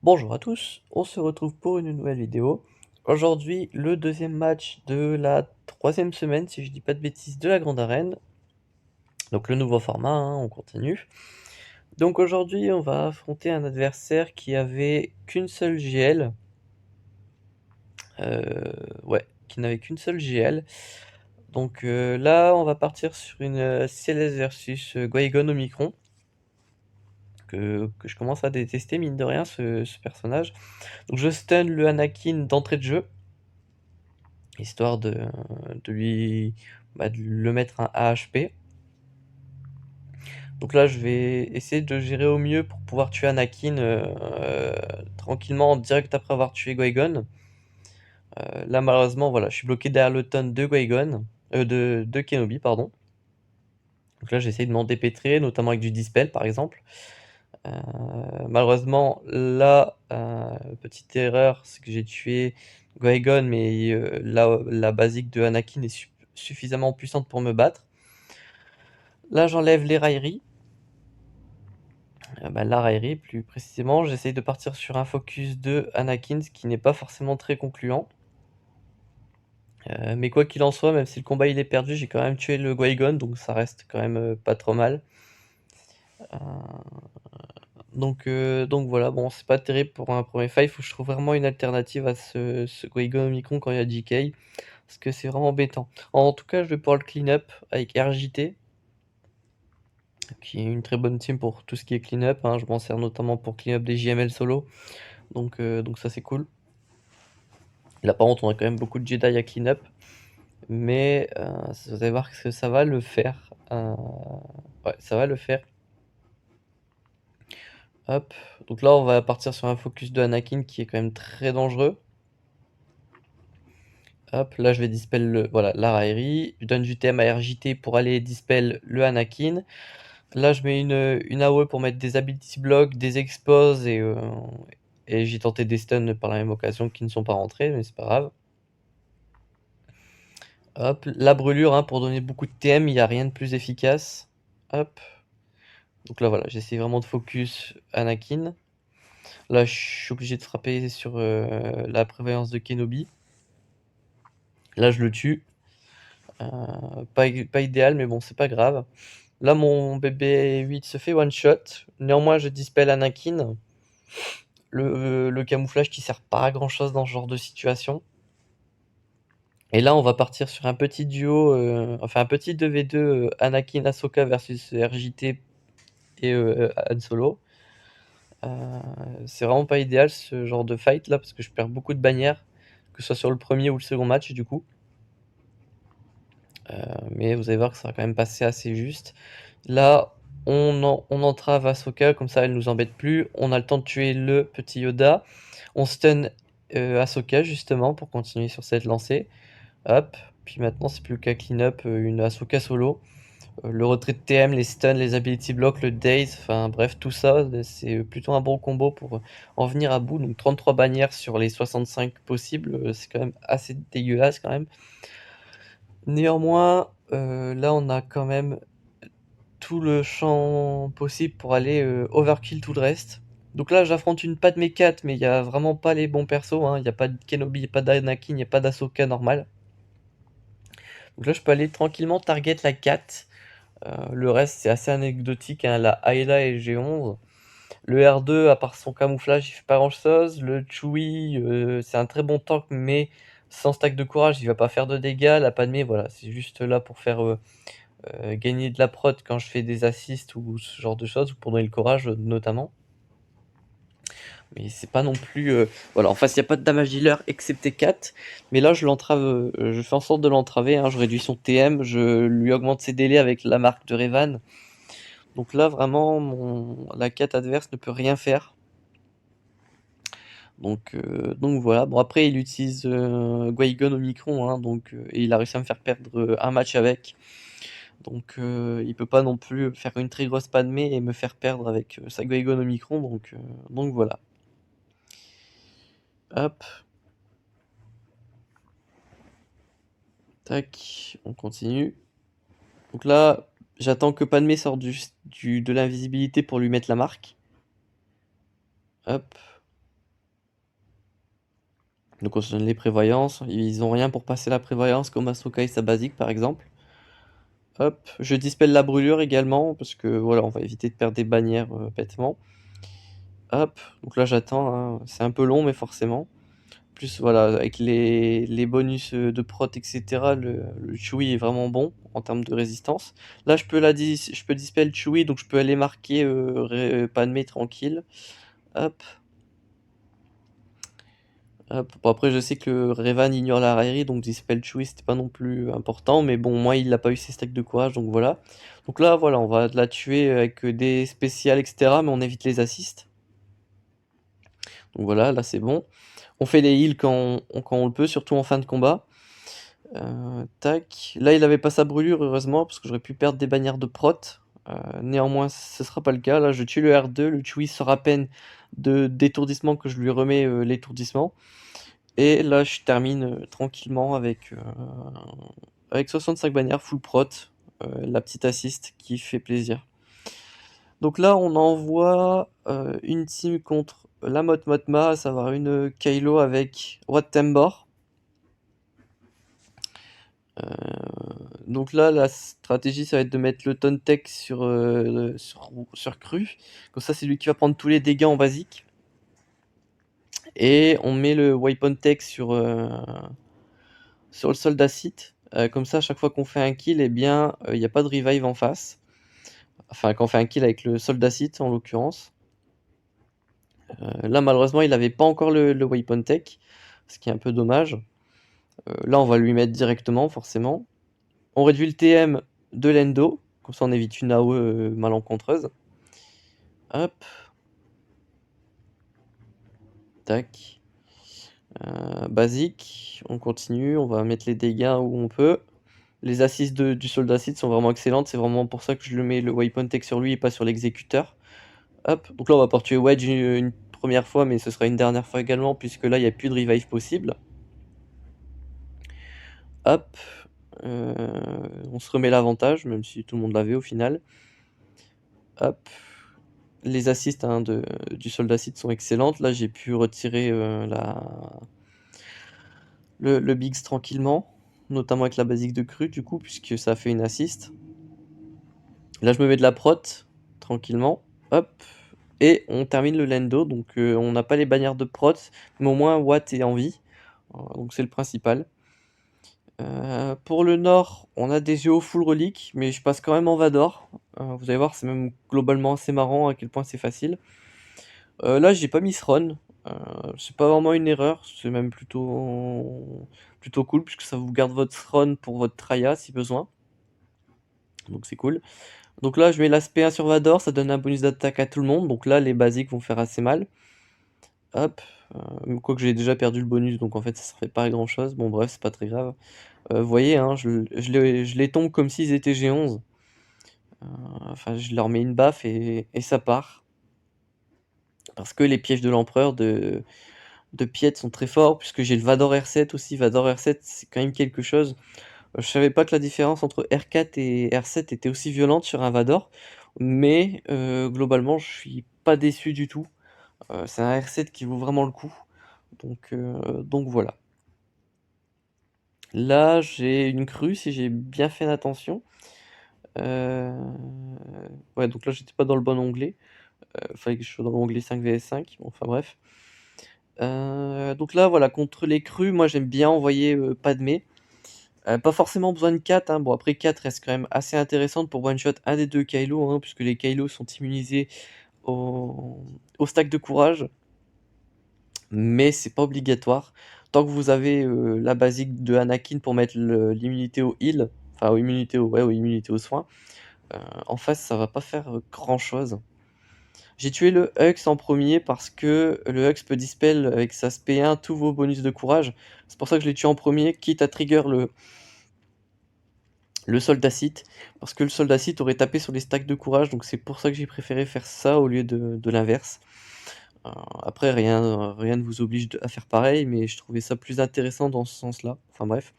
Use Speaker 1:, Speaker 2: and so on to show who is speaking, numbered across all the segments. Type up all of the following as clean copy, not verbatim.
Speaker 1: Bonjour à tous, on se retrouve pour une nouvelle vidéo. Aujourd'hui, le deuxième match de la troisième semaine, si je dis pas de bêtises, de la Grande Arène. Donc le nouveau format, hein, on continue. Donc aujourd'hui, on va affronter un adversaire qui avait qu'une seule GL. Ouais, qui n'avait qu'une seule GL. Donc là, on va partir sur une CLS versus Guaygon Omicron. Que je commence à détester, mine de rien, ce personnage. Donc je stun le Anakin d'entrée de jeu, histoire de lui de le mettre un AHP. Donc là, je vais essayer de gérer au mieux pour pouvoir tuer Anakin tranquillement, direct après avoir tué Qui-Gon. Là, malheureusement, voilà, je suis bloqué derrière le ton de Qui-Gon, de Kenobi, pardon. Donc là, j'essaye de m'en dépêtrer, notamment avec du Dispel, par exemple. Malheureusement, là, petite erreur, c'est que j'ai tué Qui-Gon, mais la basique de Anakin est suffisamment puissante pour me battre. Là, j'enlève les railleries. La raillerie, plus précisément, j'essaye de partir sur un focus de Anakin, ce qui n'est pas forcément très concluant. Mais quoi qu'il en soit, même si le combat il est perdu, j'ai quand même tué le Qui-Gon, donc ça reste quand même pas trop mal. Donc voilà, bon, c'est pas terrible pour un premier fight. Il faut que je trouve vraiment une alternative à ce Qui-Gon Omicron quand il y a JK, parce que c'est vraiment embêtant. En tout cas, je vais pouvoir le clean up avec RJT, qui est une très bonne team pour tout ce qui est clean up, hein. Je m'en sers notamment pour clean up des JML solo, donc ça c'est cool. Là par contre, on a quand même beaucoup de Jedi à clean up, mais vous allez voir que ça va le faire. Ouais, ça va le faire. Hop, donc là on va partir sur un focus de Anakin qui est quand même très dangereux. Hop, là je vais dispel voilà, la raillerie. Je donne du TM à RJT pour aller dispel le Anakin. Là je mets une AOE pour mettre des ability blocks, des exposes et j'ai tenté des stuns par la même occasion qui ne sont pas rentrés, mais c'est pas grave. Hop, la brûlure, hein, pour donner beaucoup de TM, il n'y a rien de plus efficace. Hop. Donc là voilà, j'essaie vraiment de focus Anakin. Là je suis obligé de frapper sur la prévoyance de Kenobi. Là je le tue. Pas idéal, mais bon, c'est pas grave. Là, mon bébé 8 se fait one shot. Néanmoins, je dispel Anakin. Le camouflage qui sert pas à grand chose dans ce genre de situation. Et là, on va partir sur un petit duo, enfin un petit 2v2 Anakin Ahsoka versus RJT et Han Solo. C'est vraiment pas idéal ce genre de fight là parce que je perds beaucoup de bannières, que ce soit sur le premier ou le second match du coup. Mais vous allez voir que ça va quand même passer assez juste. Là, on entrave Ahsoka, comme ça elle nous embête plus. On a le temps de tuer le petit Yoda. On stun Ahsoka justement pour continuer sur cette lancée. Hop, puis maintenant c'est plus qu'à clean up une Ahsoka solo. Le retrait de TM, les stuns, les ability blocks, le daze, enfin bref, tout ça, c'est plutôt un bon combo pour en venir à bout. Donc 33 bannières sur les 65 possibles, c'est quand même assez dégueulasse quand même. Néanmoins, là on a quand même tout le champ possible pour aller overkill tout le reste. Donc là j'affronte une Padmé 4, mais il n'y a vraiment pas les bons persos, hein. Il n'y a pas de Kenobi, il n'y a pas d'Anakin, il n'y a pas d'Ahsoka normal. Donc là je peux aller tranquillement target la 4. Le reste c'est assez anecdotique, hein. La Ayla et G11. Le R2, à part son camouflage, il fait pas grand chose. Le Chewie, c'est un très bon tank, mais sans stack de courage, il va pas faire de dégâts. La Padmé, voilà, c'est juste là pour faire gagner de la prod quand je fais des assists ou ce genre de choses, ou pour donner le courage notamment. Mais c'est pas non plus. Voilà, en face, il n'y a pas de damage dealer excepté 4. Mais là, je l'entrave, je fais en sorte de l'entraver, hein. Je réduis son TM, je lui augmente ses délais avec la marque de Revan. Donc là, vraiment, la 4 adverse ne peut rien faire. Donc voilà. Bon, après, il utilise Qui-Gon au micron, hein, et il a réussi à me faire perdre un match avec. Donc il peut pas non plus faire une très grosse Padmé et me faire perdre avec sa Qui-Gon au micron. Donc voilà. Hop. Tac, on continue. Donc là, j'attends que Padmé sorte de l'invisibilité pour lui mettre la marque. Hop. Donc on se donne les prévoyances, ils ont rien pour passer la prévoyance comme Masokai sa basique par exemple. Hop, je dispelle la brûlure également parce que voilà, on va éviter de perdre des bannières, bêtement. Hop, donc là j'attends, hein, c'est un peu long mais forcément. Plus voilà, avec les bonus, de prot et cetera, le Chewy est vraiment bon en termes de résistance. Là je peux dispel Chewy donc je peux aller marquer, Padmé tranquille. Hop. Bon après je sais que Revan ignore la raillerie donc Dispel Chewy c'était pas non plus important mais bon moi il a pas eu ses stacks de courage donc voilà. Donc là voilà on va la tuer avec des spéciales et cetera mais on évite les assists. Donc voilà là c'est bon. On fait les heals quand on le peut surtout en fin de combat. Tac. Là il avait pas sa brûlure heureusement parce que j'aurais pu perdre des bannières de prot. Néanmoins ce sera pas le cas. Là je tue le R2, le Chewy sort à peine d'étourdissement que je lui remets l'étourdissement. Et là, je termine tranquillement avec 65 bannières full prot, la petite assist qui fait plaisir. Donc là, on envoie une team contre la Motma, à savoir une Kylo avec Wat Tambor. Donc là, la stratégie, ça va être de mettre le Tontek sur cru. Comme ça, c'est lui qui va prendre tous les dégâts en basique. Et on met le Weapon Tech sur le soldat site. Comme ça, à chaque fois qu'on fait un kill, eh bien, il n'y a pas de revive en face. Enfin, quand on fait un kill avec le soldat site, en l'occurrence. Là, malheureusement, il n'avait pas encore le Weapon Tech, ce qui est un peu dommage. Là, on va lui mettre directement, forcément. On réduit le TM de l'Endo, comme ça on évite une AOE malencontreuse. Hop. Tac. Basique, on continue, on va mettre les dégâts où on peut. Les assists du soldat site sont vraiment excellentes, c'est vraiment pour ça que je le mets le Weapon Tech sur lui et pas sur l'exécuteur. Hop, donc là on va pouvoir tuer Wedge une première fois, mais ce sera une dernière fois également, puisque là il n'y a plus de revive possible. Hop, on se remet l'avantage, même si tout le monde l'avait au final. Hop, les assists hein, du soldat site sont excellentes. Là j'ai pu retirer le Biggs tranquillement, notamment avec la basique de cru du coup, puisque ça a fait une assist. Là je me mets de la prot, tranquillement. Hop, et on termine le Lendo, donc on n'a pas les bannières de prot, mais au moins Watt est en vie, donc c'est le principal. Pour le nord, on a des yeux full relique, mais je passe quand même en Vador. Vous allez voir, c'est même globalement assez marrant à quel point c'est facile. Là, j'ai pas mis Thron. C'est pas vraiment une erreur, c'est même plutôt cool, puisque ça vous garde votre Thron pour votre Traya si besoin. Donc c'est cool. Donc là, je mets l'aspect 1 sur Vador, ça donne un bonus d'attaque à tout le monde. Donc là, les basiques vont faire assez mal. Hop, quoique j'ai déjà perdu le bonus, donc en fait, ça serait pas grand chose. Bon, bref, c'est pas très grave. Vous voyez, hein, je les tombe comme s'ils étaient G11. Enfin, je leur mets une baffe et ça part. Parce que les pièges de l'empereur de Piet sont très forts, puisque j'ai le Vador R7 aussi. Vador R7, c'est quand même quelque chose. Je savais pas que la différence entre R4 et R7 était aussi violente sur un Vador, mais globalement, je suis pas déçu du tout. C'est un R7 qui vaut vraiment le coup. Donc voilà. Là, j'ai une crue, si j'ai bien fait attention. Ouais, donc là, j'étais pas dans le bon onglet. Fallait que je sois dans l'onglet 5 vs 5. Bon, enfin bref. Donc là, voilà, contre les crues, moi j'aime bien envoyer Padmé. Pas forcément besoin de 4, hein. Bon, après 4 reste quand même assez intéressante pour one-shot un des deux Kylo, hein, puisque les Kylo sont immunisés au stack de courage. Mais c'est pas obligatoire. Tant que vous avez la basique de Anakin pour mettre l'immunité au heal, enfin aux immunité aux immunité aux soins, en face ça va pas faire grand chose. J'ai tué le Hux en premier parce que le Hux peut dispel avec sa SP1 tous vos bonus de courage. C'est pour ça que je l'ai tué en premier, quitte à trigger le soldat site, parce que le soldat site aurait tapé sur les stacks de courage, donc c'est pour ça que j'ai préféré faire ça au lieu de l'inverse. Après, rien ne vous oblige à faire pareil, mais je trouvais ça plus intéressant dans ce sens-là. Enfin bref.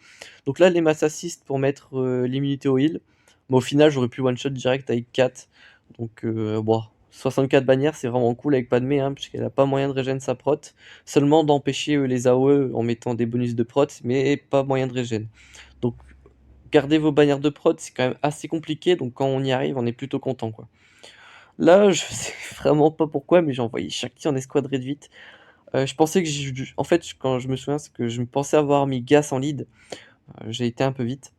Speaker 1: Donc là, les mass assist pour mettre l'immunité au heal. Mais au final, j'aurais pu one-shot direct avec 4. Donc, bon, 64 bannières, c'est vraiment cool avec Padmé, hein, puisqu'elle a pas moyen de régène sa prot. Seulement d'empêcher les AOE en mettant des bonus de prot, mais pas moyen de régène. Donc garder vos bannières de prot, c'est quand même assez compliqué, donc quand on y arrive, on est plutôt content, quoi. Là, je sais vraiment pas pourquoi, mais j'ai envoyé Shakti en escouade réduite. Je pensais que en fait, quand je me souviens, c'est que je me pensais avoir mis Gas en lead. J'ai été un peu vite.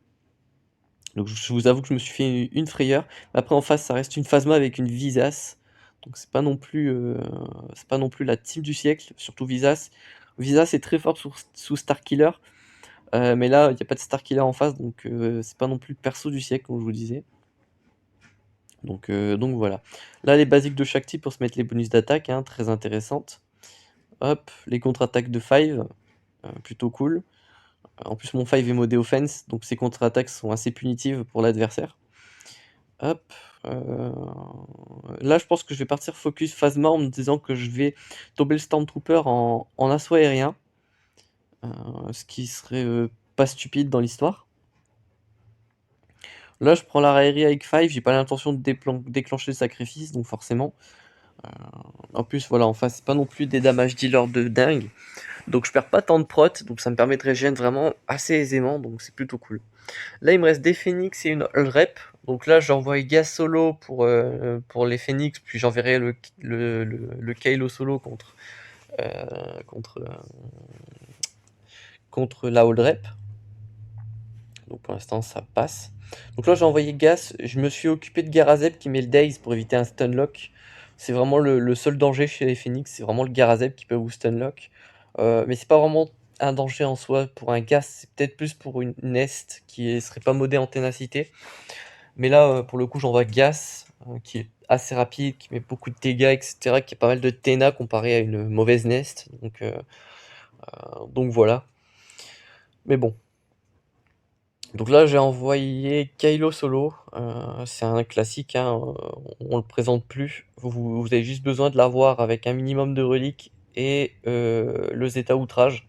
Speaker 1: Donc je vous avoue que je me suis fait une frayeur. Après en face, ça reste une Phasma avec une Visas. Donc c'est pas non plus la team du siècle, surtout Visas. Visas est très forte sous Starkiller, mais là, il y a pas de Starkiller en face, donc c'est pas non plus le perso du siècle, comme je vous disais. Donc voilà. Là, les basiques de Shakti pour se mettre les bonus d'attaque, hein, très intéressantes. Hop, les contre-attaques de Five, plutôt cool. En plus, mon Five est modé offense, donc ses contre-attaques sont assez punitives pour l'adversaire. Hop. Là, je pense que je vais partir focus Phasma en me disant que je vais tomber le Stormtrooper en assaut aérien. Ce qui serait pas stupide dans l'histoire. Là, je prends la raillerie avec Five, j'ai pas l'intention de déclencher le sacrifice, donc forcément. En plus, voilà, en face, c'est pas non plus des damage dealers de dingue. Donc je perds pas tant de prot, donc ça me permet de régénérer vraiment assez aisément, donc c'est plutôt cool. Là, il me reste des Phoenix et une Hull Rep. Donc là, j'envoie Gas solo pour les Phoenix, puis j'enverrai le Kylo solo euh, contre, euh, contre la Hull Rep. Donc pour l'instant, ça passe. Donc là, j'ai envoyé Gas. Je me suis occupé de Garazeb qui met le Daze pour éviter un stunlock. C'est vraiment le seul danger chez les Phoenix. C'est vraiment le Garazeb qui peut vous stunlock. Mais c'est pas vraiment un danger en soi pour un Gas. C'est peut-être plus pour une Nest qui serait pas modée en ténacité. Mais là, pour le coup, j'envoie Gas qui est assez rapide, qui met beaucoup de dégâts, etc. Qui a pas mal de Téna comparé à une mauvaise Nest. Donc voilà. Mais bon. Donc là, j'ai envoyé Kylo solo. C'est un classique, hein, on le présente plus. Vous avez juste besoin de l'avoir avec un minimum de reliques et le Zeta Outrage.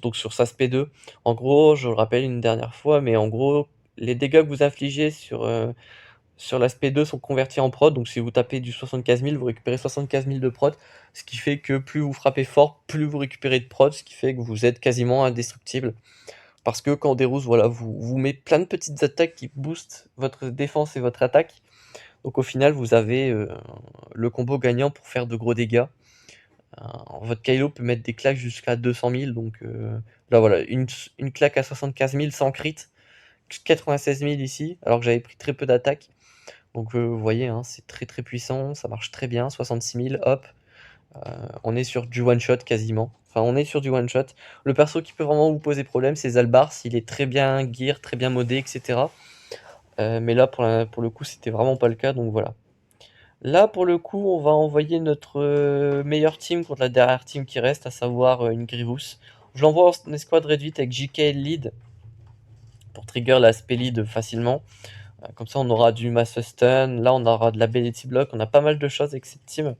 Speaker 1: Donc sur sa SP2. En gros, je le rappelle une dernière fois, mais en gros, les dégâts que vous infligez sur l'aspect 2 sont convertis en prod. Donc si vous tapez du 75 000, vous récupérez 75 000 de prod. Ce qui fait que plus vous frappez fort, plus vous récupérez de prod. Ce qui fait que vous êtes quasiment indestructible. Parce que quand Dérousse, voilà, vous met plein de petites attaques qui boostent votre défense et votre attaque. Donc au final, vous avez le combo gagnant pour faire de gros dégâts. Votre Kylo peut mettre des claques jusqu'à 200 000. Donc là, voilà, une claque à 75 000 sans crit. 96 000 ici, alors que j'avais pris très peu d'attaques. Donc vous voyez, hein, c'est très très puissant, ça marche très bien. 66 000, hop. On est sur du one-shot quasiment. Enfin, on est sur du one-shot. Le perso qui peut vraiment vous poser problème, c'est Zalbar, s'il est très bien gear, très bien modé, etc. Mais là, pour le coup, c'était vraiment pas le cas, donc voilà. Là, pour le coup, on va envoyer notre meilleur team contre la dernière team qui reste, à savoir une Grievous. Je l'envoie en escouade réduite avec JK lead pour trigger la spell lead facilement. Comme ça, on aura du Mass Stun. Là, on aura de l'Ability Block. On a pas mal de choses avec cette team.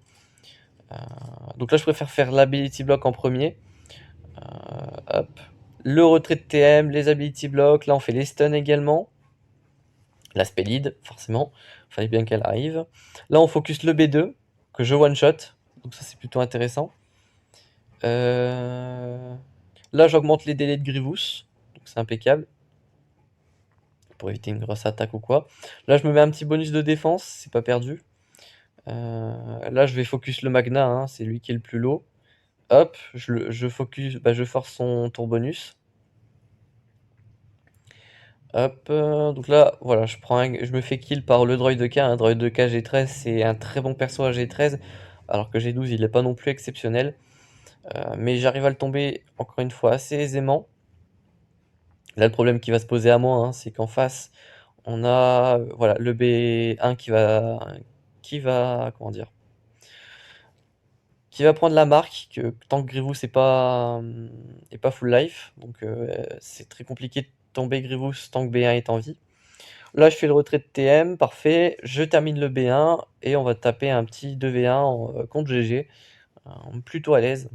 Speaker 1: Donc là, je préfère faire l'Ability Block en premier. Hop. Le retrait de TM, les Ability Block. Là, on fait les stuns également. L'aspect lead, forcément. Fallait bien qu'elle arrive. Là, on focus le B2, que je one-shot. Donc ça, c'est plutôt intéressant. Là, j'augmente les délais de Grievous. Donc c'est impeccable. Pour éviter une grosse attaque ou quoi. Là, je me mets un petit bonus de défense. C'est pas perdu. Là, je vais focus le Magna, hein, c'est lui qui est le plus low. Hop, je focus, je force son tour bonus. Hop, donc là, voilà, je me fais kill par le droid de K. Un droid de K G13, c'est un très bon perso à G13, alors que G12, il n'est pas non plus exceptionnel. Mais j'arrive à le tomber, encore une fois, assez aisément. Là, le problème qui va se poser à moi, hein, c'est qu'en face, on a voilà, le B1 comment dire, qui va prendre la marque, que tant que Grievous est pas full life, donc c'est très compliqué de tomber Grievous tant que B1 est en vie. Là, je fais le retrait de TM, parfait, je termine le B1, et on va taper un petit 2v1 contre GG, plutôt à l'aise.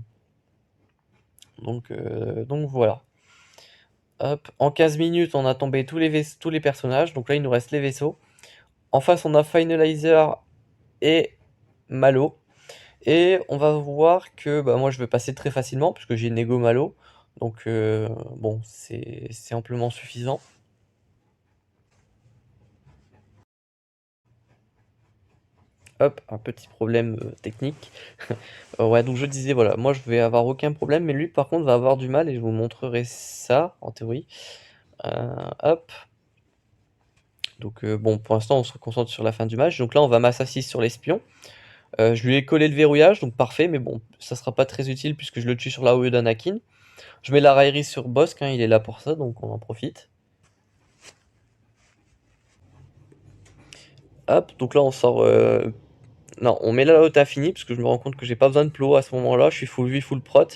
Speaker 1: Donc voilà. Hop. En 15 minutes, on a tombé tous les personnages, donc là, il nous reste les vaisseaux. En face, on a Finalizer et Malo. Et on va voir que bah, moi je vais passer très facilement puisque j'ai Nego Malo. Donc bon, c'est amplement suffisant. Hop, un petit problème technique. Ouais, donc je disais, voilà, moi je vais avoir aucun problème, mais lui par contre va avoir du mal et je vous montrerai ça en théorie. Hop. Donc bon, pour l'instant on se concentre sur la fin du match. Donc là on va masse 6 sur l'espion. Je lui ai collé le verrouillage, donc parfait, mais bon, ça sera pas très utile puisque je le tue sur la AOE d'Anakin. Je mets la raillerie sur Bossk, hein, il est là pour ça, donc on en profite. Hop, donc là on sort... Non, on met la haute infinie, parce que je me rends compte que j'ai pas besoin de plo à ce moment-là, je suis full vie, full prot.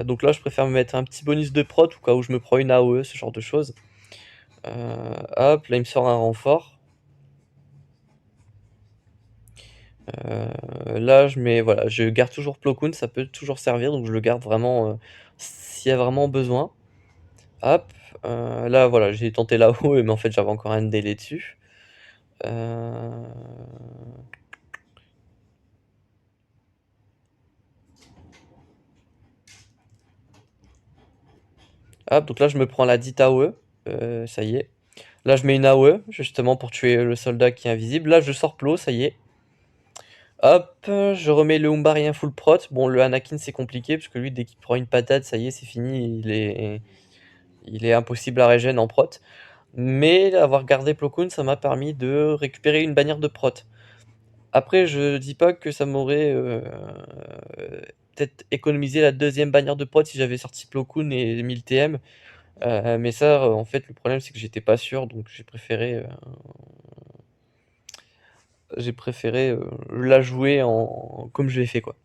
Speaker 1: Donc là je préfère me mettre un petit bonus de prot, au cas où je me prends une AOE, ce genre de choses. Hop, là il me sort un renfort. Là je mets... Voilà, je garde toujours Plo Koon, ça peut toujours servir, donc je le garde vraiment s'il y a vraiment besoin. Hop, là voilà, j'ai tenté la AOE, mais en fait j'avais encore un délai dessus. Hop, donc là je me prends la dite AOE, ça y est. Là je mets une AOE, justement pour tuer le soldat qui est invisible. Là je sors Plo, ça y est. Hop, je remets le Umbarien full prot. Bon, le Anakin c'est compliqué, parce que lui dès qu'il prend une patate, ça y est, c'est fini, il est impossible à régène en prot. Mais avoir gardé Plo Koon, ça m'a permis de récupérer une bannière de prot. Après, je dis pas que ça m'aurait peut-être économisé la deuxième bannière de prot si j'avais sorti Plo Koon et 1000 TM. Mais ça, en fait, le problème c'est que j'étais pas sûr, donc j'ai préféré la jouer comme je l'ai fait, quoi.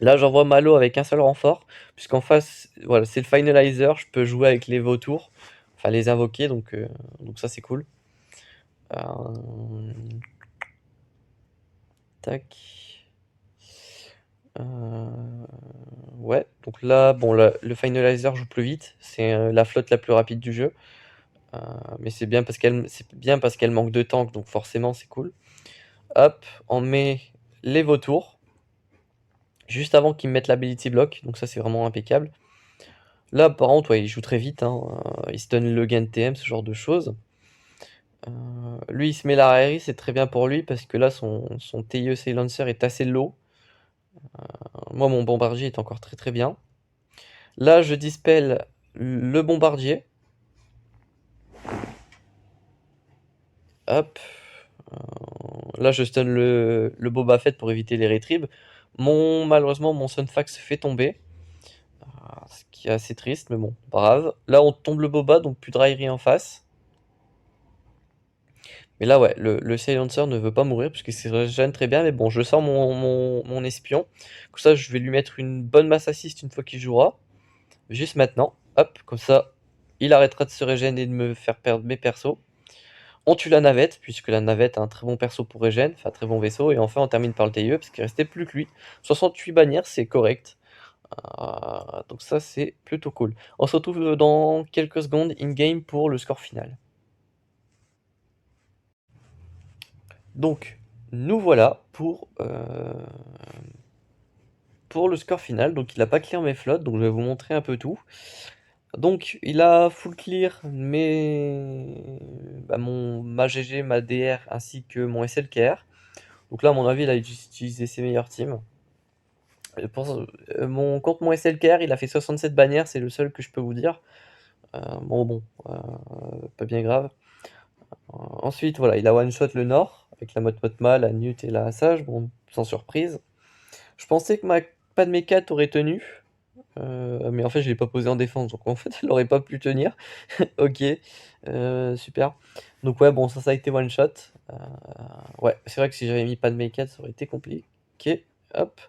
Speaker 1: Là, j'envoie Malo avec un seul renfort, puisqu'en face, voilà, c'est le finalizer, je peux jouer avec les vautours, enfin les invoquer, donc ça c'est cool. Euh, Tac. Ouais, donc là, bon, le finalizer joue plus vite, c'est la flotte la plus rapide du jeu. Mais c'est bien parce qu'elle manque de tank, donc forcément c'est cool. Hop, on met les vautours, juste avant qu'ils me mettent l'ability block, donc ça c'est vraiment impeccable. Là, par contre, ouais, il joue très vite, hein, il se donne le gain de TM, ce genre de choses. Lui, il se met la RRI, c'est très bien pour lui, parce que là, son TIE Silencer est assez low. Moi, mon bombardier est encore très très bien. Là, je dispel le bombardier. Hop. Là, je stun le Boba Fett pour éviter les retribes. Malheureusement, mon Sunfax se fait tomber. Ce qui est assez triste, mais bon, pas grave. Là, on tombe le Boba, donc plus de raillerie en face. Mais là, ouais, le Silencer ne veut pas mourir, puisque c'est régène très bien. Mais bon, je sors mon espion. Comme ça, je vais lui mettre une bonne masse assist une fois qu'il jouera. Juste maintenant. Hop, comme ça, il arrêtera de se régénérer et de me faire perdre mes persos. On tue la navette, puisque la navette a un très bon perso pour régène, enfin très bon vaisseau. Et enfin, on termine par le TIE, parce qu'il restait plus que lui. 68 bannières, c'est correct. Donc ça, c'est plutôt cool. On se retrouve dans quelques secondes in-game pour le score final. Donc, nous voilà pour le score final. Donc, il n'a pas clear mes flottes, donc je vais vous montrer un peu tout. Donc, il a full clear bah, ma GG, ma DR ainsi que mon SLKR. Donc là, à mon avis, il a utilisé ses meilleurs teams. Contre mon SLKR, il a fait 67 bannières, c'est le seul que je peux vous dire. Bon, pas bien grave. Ensuite, voilà, il a one-shot le Nord, avec la Motma, la Nut et la Sage, bon, sans surprise. Je pensais que ma Padmé 4 aurait tenu, mais en fait, je l'ai pas posé en défense, donc en fait, elle aurait pas pu tenir. Ok, super. Donc ouais, bon, ça a été one-shot. Ouais, c'est vrai que si j'avais mis Padmé 4, ça aurait été compliqué. Hop.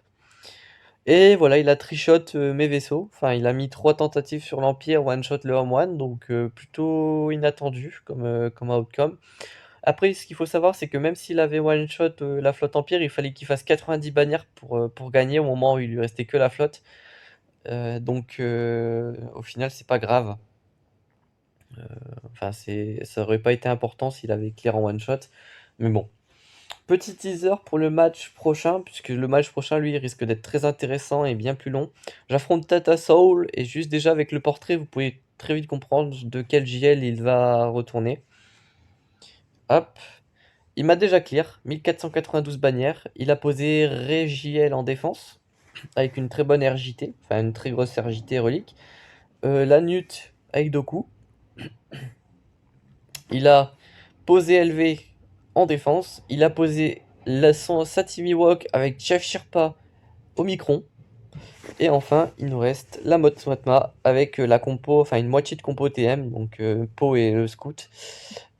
Speaker 1: Et voilà, il a trichot mes vaisseaux. Enfin, il a mis 3 tentatives sur l'Empire, one-shot le Home One, donc plutôt inattendu comme outcome. Après, ce qu'il faut savoir, c'est que même s'il avait one-shot la flotte Empire, il fallait qu'il fasse 90 bannières pour gagner au moment où il lui restait que la flotte. Donc au final, c'est pas grave. Enfin, ça aurait pas été important s'il avait clear en one shot. Mais bon. Petit teaser pour le match prochain, puisque le match prochain, lui, risque d'être très intéressant et bien plus long. J'affronte Tata Soul, et juste déjà avec le portrait, vous pouvez très vite comprendre de quel JL il va retourner. Hop. Il m'a déjà clear, 1492 bannières. Il a posé RJL en défense, avec une très bonne RJT, enfin une très grosse RJT relique. La Nut avec Doku. Il a posé LV en défense. Il a posé son Satimi Walk avec Chef Sherpa au Micron. Et enfin, il nous reste la mode Swatma avec la compo, enfin une moitié de compo TM, donc Po et le Scout,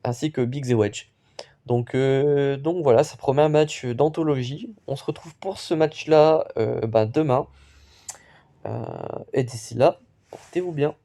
Speaker 1: ainsi que Big The Wedge. Donc voilà, ça promet un match d'anthologie. On se retrouve pour ce match-là demain. Et d'ici là, portez-vous bien.